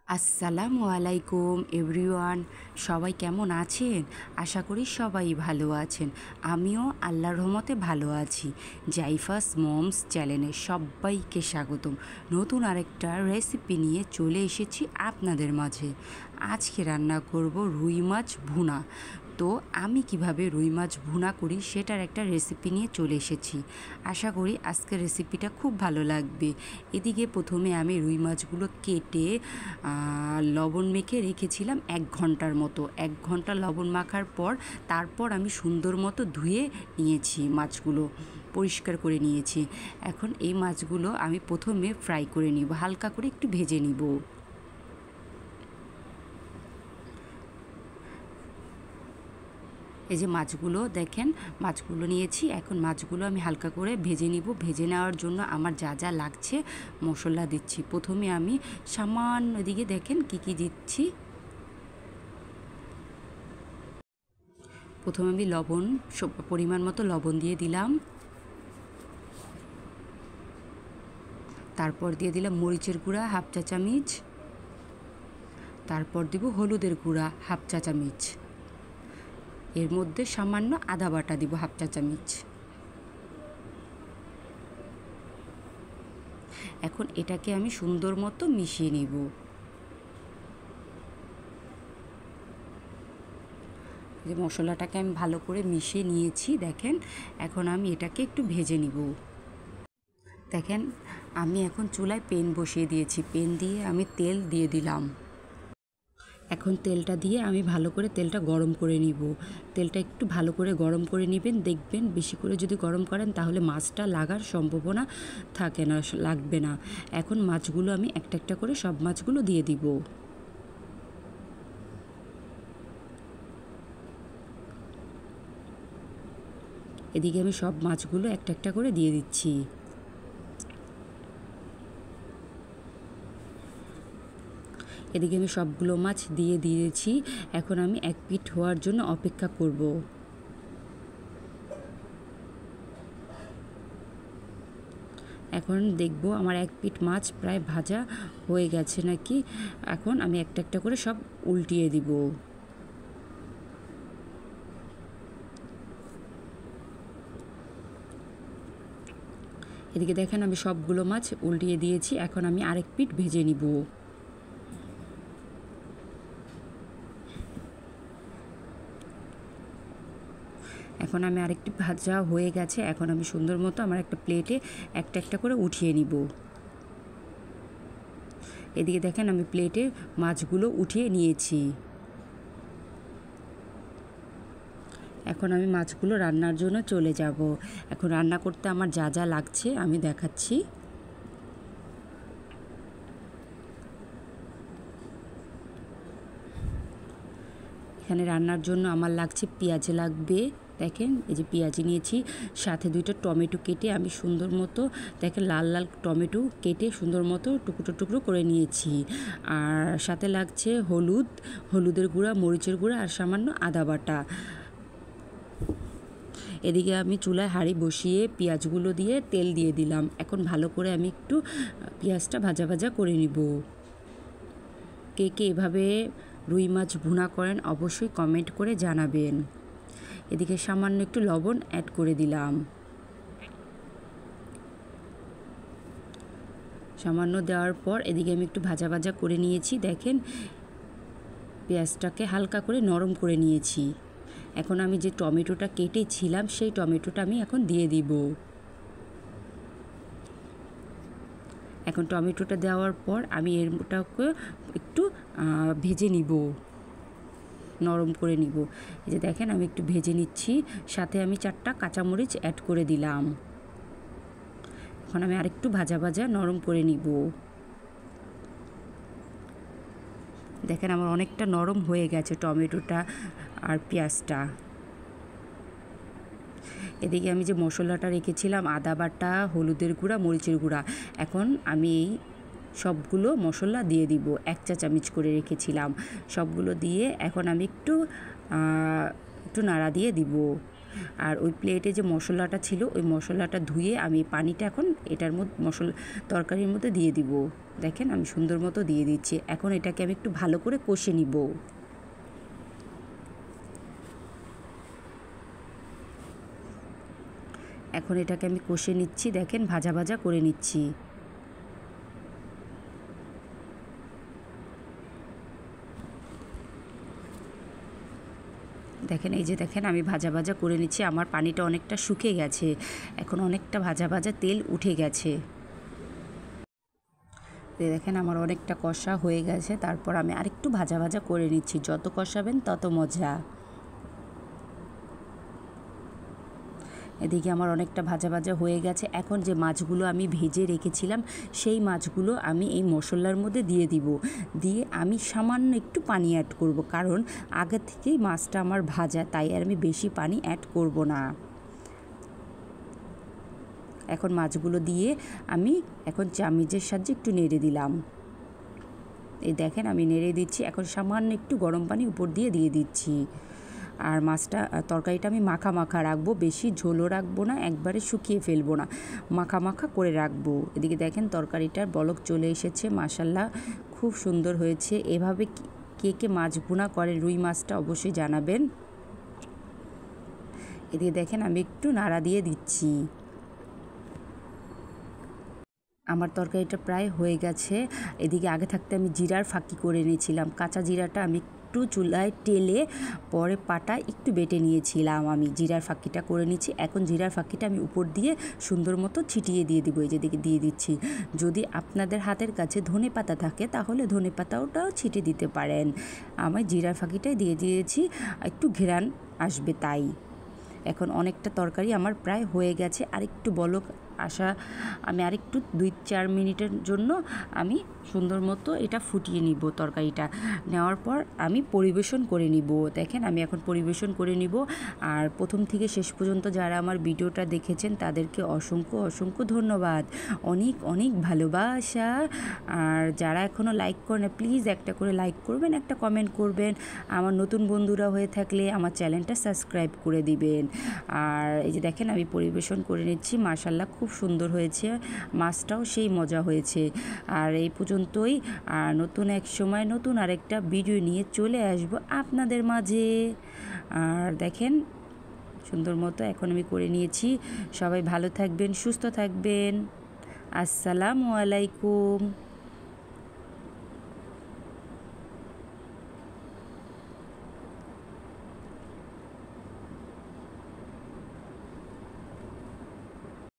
আসসালামু আলাইকুম এভরিওয়ান, সবাই কেমন আছেন? আশা করি সবাই ভালো আছেন। আমিও আল্লাহর রহমতে ভালো আছি। জাইফাস মমস চ্যানেলে সবাইকে স্বাগতম। নতুন আরেকটা রেসিপি নিয়ে চলে এসেছি আপনাদের মাঝে। আজকে রান্না করব রুই মাছ ভুনা। তো আমি কিভাবে রুই মাছ ভুনা করি সেটার একটা রেসিপি নিয়ে চলে এসেছি। আশা করি আজকের রেসিপিটা খুব ভালো লাগবে। এদিকে প্রথমে আমি রুই মাছগুলো কেটে লবণ মেখে রেখেছিলাম 1 ঘন্টার মতো। 1 ঘন্টা লবণ মাখার পর তারপর আমি সুন্দর মতো ধুয়ে নিয়েছি, মাছগুলো পরিষ্কার করে নিয়েছি। এখন এই মাছগুলো আমি প্রথমে ফ্রাই করে নিব, হালকা করে একটু ভেজে নিব। এই যে মাছগুলো দেখেন, মাছগুলো নিয়েছি। এখন মাছগুলো আমি হালকা করে ভেজে নিব। ভেজে নেওয়ার জন্য আমার যা যা লাগছে মশলা দিচ্ছি। প্রথমে আমি সামান্য দিকে দেখেন কি দিচ্ছি। প্রথমে আমি লবণ পরিমাণ মতো লবণ দিয়ে দিলাম। তারপর দিয়ে দিলাম মরিচের গুঁড়া 1/2 চা চামচ। তারপর দিব হলুদের গুঁড়া 1/2 চা চামচ। এর মধ্যে সামান্য আদা বাটা দিব 1/2 চা চামচ। এখন এটাকে আমি সুন্দর মতো মিশিয়ে নিব। যে মশলাটাকে আমি ভালো করে মিশিয়ে নিয়েছি দেখেন। এখন আমি এটাকে একটু ভেজে নিব। দেখেন আমি এখন চুলায় পেন বসিয়ে দিয়েছি। পেন দিয়ে আমি তেল দিয়ে দিলাম। এখন তেলটা দিয়ে আমি ভালো করে তেলটা গরম করে নিব। তেলটা একটু ভালো করে গরম করে নেবেন। দেখবেন বেশি করে যদি গরম করেন তাহলে মাছটা লাগার সম্ভাবনা থাকে না, লাগবে না। এখন মাছগুলো আমি একটা একটা করে সব মাছগুলো দিয়ে দিব। এদিকে আমি সব মাছগুলো একটা একটা করে দিয়ে দিচ্ছি। এদিকে আমি সবগুলো মাছ দিয়ে দিয়েছি। এখন আমি 1 পিঠ হওয়ার জন্য অপেক্ষা করব। এখন দেখব আমার 1 পিঠ মাছ প্রায় ভাজা হয়ে গেছে নাকি। এখন আমি একটা একটা করে সব উল্টিয়ে দিব। এদিকে দেখেন আমি সবগুলো মাছ উল্টিয়ে দিয়েছি। এখন আমি আরেক পিঠ ভেজে নিব। এখন আমি আরেকটি ভাজা হয়ে গেছে। এখন আমি সুন্দর মতো আমার একটা প্লেটে একটা একটা করে উঠিয়ে নিব। এদিকে দেখেন আমি প্লেটে মাছগুলো উঠিয়ে নিয়েছি। এখন আমি মাছগুলো রান্নার জন্য চলে যাব। এখন রান্না করতে আমার যা যা লাগছে আমি দেখাচ্ছি। এখানে রান্নার জন্য আমার লাগছে পেঁয়াজ লাগবে। দেখেন এই যে পেঁয়াজ নিয়েছি, সাথে 2টা টমেটো কেটে আমি সুন্দর মতো দেখেন লাল লাল টমেটো কেটে সুন্দর মতো টুকরো টুকরো করে নিয়েছি। আর সাথে লাগছে হলুদের গুঁড়া, মরিচের গুঁড়া আর সামান্য আদা বাটা। এদিকে আমি চুলায় হাঁড়ি বসিয়ে পেঁয়াজগুলো দিয়ে তেল দিয়ে দিলাম। এখন ভালো করে আমি একটু পেঁয়াজটা ভাজা ভাজা করে নিব। কে কে এভাবে রুই মাছ ভুনা করেন অবশ্যই কমেন্ট করে জানাবেন। এদিকে সামান্য একটু লবণ অ্যাড করে দিলাম। সামান্য দেওয়ার পর এদিকে আমি একটু ভাজা ভাজা করে নিয়েছি। দেখেন পেঁয়াজটাকে হালকা করে নরম করে নিয়েছি। এখন আমি যে টমেটোটা কেটেছিলাম সেই টমেটোটা আমি এখন দিয়ে দিব। এখন টমেটোটা দেওয়ার পর আমি এরটাকে একটু ভেজে নিব, নরম করে নিব। এই যে দেখেন আমি একটু ভেজে নিচ্ছি। সাথে আমি 4টা কাঁচামরিচ অ্যাড করে দিলাম। এখন আমি আরেকটু ভাজা ভাজা নরম করে নিব। দেখেন আমার অনেকটা নরম হয়ে গেছে টমেটোটা আর পেঁয়াজটা। এদিকে আমি যে মশলাটা রেখেছিলাম আদা বাটা, হলুদের গুঁড়া, মরিচের গুঁড়া, এখন আমি এই সবগুলো মশলা দিয়ে দিব। 1 চা চামচ করে রেখেছিলাম। সবগুলো দিয়ে এখন আমি একটু নাড়া দিয়ে দিব। আর ওই প্লেটে যে মশলাটা ছিল ওই মশলাটা ধুয়ে আমি পানিটা এখন এটার মধ্যে তরকারির মধ্যে দিয়ে দিব। দেখেন আমি সুন্দর মতো দিয়ে দিচ্ছি। এখন এটাকে আমি একটু ভালো করে কষে নিব। এখন এটাকে আমি কষে নিচ্ছি, দেখেন ভাজা ভাজা করে নিচ্ছি। দেখেন এই যে দেখেন আমি ভাজা ভাজা করে নিচ্ছি, আমার পানিটা অনেকটা শুকিয়ে গেছে, এখন অনেকটা ভাজা ভাজা তেল উঠে গেছে। দেখেন আমার অনেকটা কষা হয়ে গেছে, তারপর আমি আরেকটু ভাজা ভাজা করে নিচ্ছি। যত কষাবেন তত মজা। এদিকে আমার অনেকটা ভাজা ভাজা হয়ে গেছে। এখন যে মাছগুলো আমি ভেজে রেখেছিলাম সেই মাছগুলো আমি এই মশলার মধ্যে দিয়ে দিব। দিয়ে আমি সামান্য একটু পানি অ্যাড করব, কারণ আগে থেকেই মাছটা আমার ভাজা, তাই আর আমি বেশি পানি অ্যাড করব না। এখন মাছগুলো দিয়ে আমি এখন চামচের সাহায্যে একটু নেড়ে দিলাম। এই দেখেন আমি নেড়ে দিচ্ছি। এখন সামান্য একটু গরম পানি উপর দিয়ে দিচ্ছি। আর মাছটা তরকারিটা আমি মাখা মাখা রাখবো, বেশি ঝোলও রাখবো না, একবারে শুকিয়ে ফেলবো না, মাখা মাখা করে রাখবো। এদিকে দেখেন তরকারিটার বলক চলে এসেছে, মাশাল্লাহ খুব সুন্দর হয়েছে। এভাবে কে কে মাছ ভুনা করেন রুই মাছটা অবশ্যই জানাবেন। এদিকে দেখেন আমি একটু নাড়া দিয়ে দিচ্ছি। আমার তরকারিটা প্রায় হয়ে গেছে। এদিকে আগে থাকতে আমি জিরার ফাঁকি করে নিয়েছিলাম, কাঁচা জিরাটা আমি একটু চুলায় টেলে পরে পাটায় একটু বেটে নিয়েছিলাম, আমি জিরার ফাঁকিটা করে নিচ্ছি। এখন জিরার ফাঁকিটা আমি উপর দিয়ে সুন্দর মতো ছিটিয়ে দিয়ে দিব। এই যেদিকে দিয়ে দিচ্ছি। যদি আপনাদের হাতের কাছে ধনে পাতা থাকে তাহলে ধনে পাতাটাও ছিটিয়ে দিতে পারেন। আমি জিরার ফাঁকিটাই দিয়ে দিয়েছি, একটু ঘেরান আসবে তাই। এখন অনেকটা তরকারি আমার প্রায় হয়ে গেছে, আরেকটু বলক আসা, আমি আরেকটু 2-4 মিনিটের জন্য আমি সুন্দর মতো এটা ফুটিয়ে নিব। তরকারিটা নেওয়ার পর আমি পরিবেশন করে নিব। দেখেন আমি এখন পরিবেশন করে নিব। আর প্রথম থেকে শেষ পর্যন্ত যারা আমার ভিডিওটা দেখেছেন তাদেরকে অসংখ্য অসংখ্য ধন্যবাদ, অনেক অনেক ভালোবাসা। আর যারা এখনও লাইক করেন প্লিজ একটা করে লাইক করবেন, একটা কমেন্ট করবেন। আমার নতুন বন্ধুরা হয়ে থাকলে আমার চ্যানেলটা সাবস্ক্রাইব করে দিবেন। আর এই যে দেখেন আমি পরিবেশন করে নিচ্ছি, মাশাল্লাহ খুব সুন্দর হয়েছে, মাছটাও সেই মজা হয়েছে। আর এই পর্যন্তই। আর নতুন এক সময় নতুন আরেকটা ভিডিও নিয়ে চলে আসবো আপনাদের মাঝে। আর দেখেন সুন্দর মতো এখন আমি করে নিয়েছি। সবাই ভালো থাকবেন, সুস্থ থাকবেন। আসসালামু আলাইকুম।